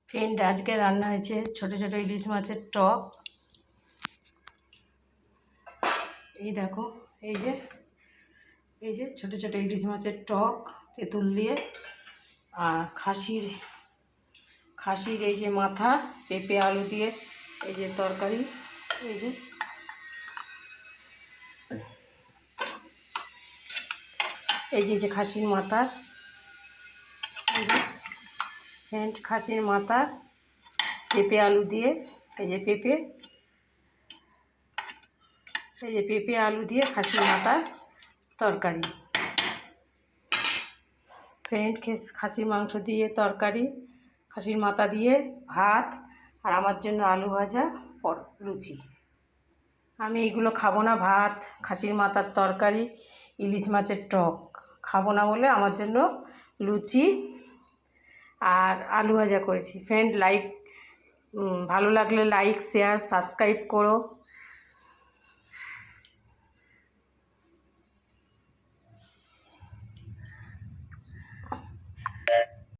Friend, আজকে রান্না হয়েছে ছোট ছোট ইলিশ মাছের টক। এই দেখো, এই যে ছোট ছোট ইলিশ মাছের টক তেঁতুল দিয়ে, আর খাসির এই যে মাথা পেঁপে আলু দিয়ে এই যে তরকারি। এই যে খাসির মাথার, ফ্রেন্ড, খাসির মাথার পেঁপে আলু দিয়ে এই যে পেঁপে আলু দিয়ে খাসির মাথার তরকারি। ফ্রেন্ড, খাসির মাংস দিয়ে তরকারি, খাসির মাথা দিয়ে ভাত, আর আমার জন্য আলু ভাজা, লুচি। আমি এইগুলো খাবো না, ভাত, খাসির মাথার তরকারি, ইলিশ মাছের টক খাবো না বলে আমার জন্য লুচি আর আলু ভাজা করেছি। ফ্রেন্ড, ভালো লাগলে লাইক, শেয়ার, সাবস্ক্রাইব করো।